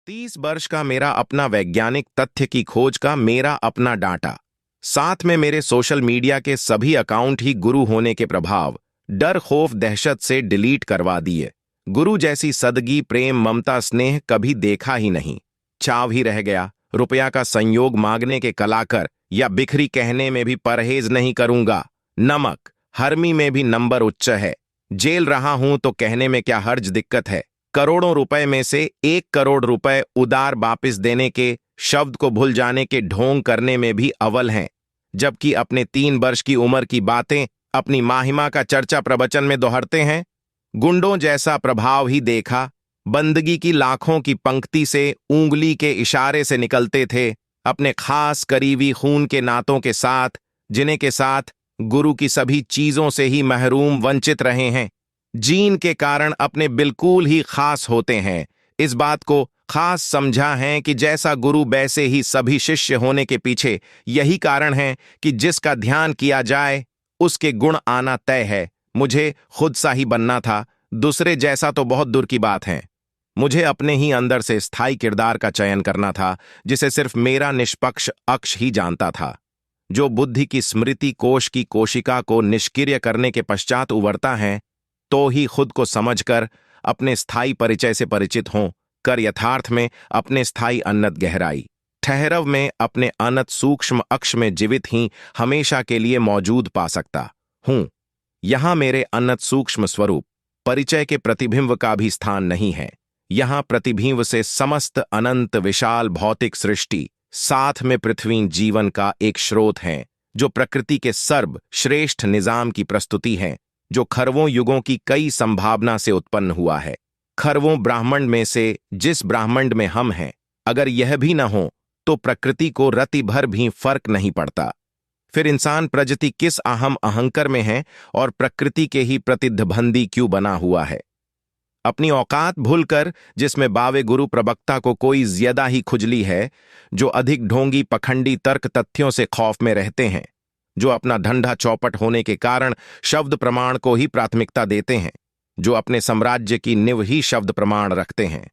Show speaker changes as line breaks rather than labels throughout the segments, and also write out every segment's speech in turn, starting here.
30 वर्ष का मेरा अपना वैज्ञानिक तथ्य की खोज का मेरा अपना डाटा, साथ में मेरे सोशल मीडिया के सभी अकाउंट ही गुरु होने के प्रभाव, डर खौफ दहशत से डिलीट करवा दिए। गुरु जैसी सदगी प्रेम ममता स्नेह कभी देखा ही नहीं। चाव ही रह गया। रुपया का संयोग मांगने के कलाकर या बिखरी कहने में भी परहेज नहीं करूंगा। नमक हरमी में भी नंबर उच्च है। जेल रहा हूं तो कहने में क्या हर्ज दिक्कत है। करोड़ों रुपए में से 1 करोड़ रुपए उदार वापिस देने के शब्द को भूल जाने के ढोंग करने में भी अव्वल हैं, जबकि अपने 3 वर्ष की उम्र की बातें अपनी माहिमा का चर्चा प्रवचन में दोहरते हैं। गुंडों जैसा प्रभाव ही देखा। बंदगी की लाखों की पंक्ति से उंगली के इशारे से निकलते थे अपने खास करीबी खून के नातों के साथ, जिन्हें के साथ गुरु की सभी चीजों से ही महरूम वंचित रहे हैं। जीन के कारण अपने बिल्कुल ही खास होते हैं। इस बात को खास समझा है कि जैसा गुरु वैसे ही सभी शिष्य होने के पीछे यही कारण है कि जिसका ध्यान किया जाए उसके गुण आना तय है। मुझे खुद सा ही बनना था, दूसरे जैसा तो बहुत दूर की बात है। मुझे अपने ही अंदर से स्थायी किरदार का चयन करना था, जिसे सिर्फ मेरा निष्पक्ष अक्ष ही जानता था, जो बुद्धि की स्मृति कोश की कोशिका को निष्क्रिय करने के पश्चात उभरता है। तो ही खुद को समझकर अपने स्थायी परिचय से परिचित हों कर यथार्थ में अपने स्थायी अनंत गहराई ठहरव में अपने अनंत सूक्ष्म अक्ष में जीवित ही हमेशा के लिए मौजूद पा सकता हूं। यहां मेरे अनंत सूक्ष्म स्वरूप परिचय के प्रतिबिंब का भी स्थान नहीं है। यहां प्रतिबिंब से समस्त अनंत विशाल भौतिक सृष्टि साथ में पृथ्वी जीवन का एक स्रोत है, जो प्रकृति के सर्वश्रेष्ठ निजाम की प्रस्तुति है, जो खरवों युगों की कई संभावना से उत्पन्न हुआ है। खरवों ब्राह्मण में से जिस ब्राह्मण में हम हैं, अगर यह भी न हो तो प्रकृति को रति भर भी फर्क नहीं पड़ता। फिर इंसान प्रजाति किस अहम अहंकर में है और प्रकृति के ही प्रतिद्वंदी क्यों बना हुआ है। अपनी औकात भूलकर, जिसमें बावे गुरु प्रवक्ता को कोई ज्यादा ही खुजली है, जो अधिक ढोंगी पखंडी तर्क तथ्यों से खौफ में रहते हैं, जो अपना ढंढा चौपट होने के कारण शब्द प्रमाण को ही प्राथमिकता देते हैं, जो अपने साम्राज्य की निव ही शब्द प्रमाण रखते हैं।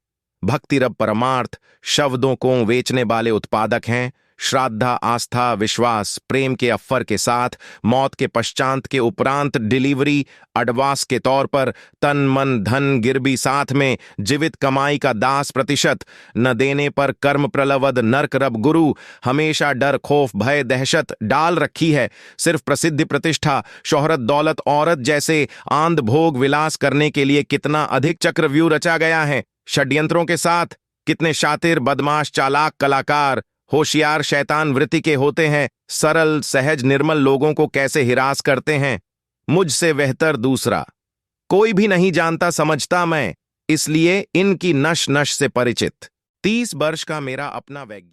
भक्तिरब परमार्थ शब्दों को बेचने वाले उत्पादक हैं। श्राद्धा आस्था विश्वास प्रेम के अफर के साथ मौत के पश्चात के उपरांत डिलीवरी अडवास के तौर पर तन मन धन गिरबी साथ में जीवित कमाई का 10% न देने पर कर्म प्रलवद नरक रब गुरु हमेशा डर खौफ भय दहशत डाल रखी है। सिर्फ प्रसिद्धि प्रतिष्ठा शोहरत दौलत औरत जैसे आंध भोग विलास करने के लिए कितना अधिक चक्रव्यूह रचा गया है। षड्यंत्रों के साथ कितने शातिर बदमाश चालाक कलाकार होशियार शैतान वृत्ति के होते हैं। सरल सहज निर्मल लोगों को कैसे हिरास करते हैं, मुझसे बेहतर दूसरा कोई भी नहीं जानता समझता मैं, इसलिए इनकी नश नश से परिचित। 30 वर्ष का मेरा अपना वैज्ञानिक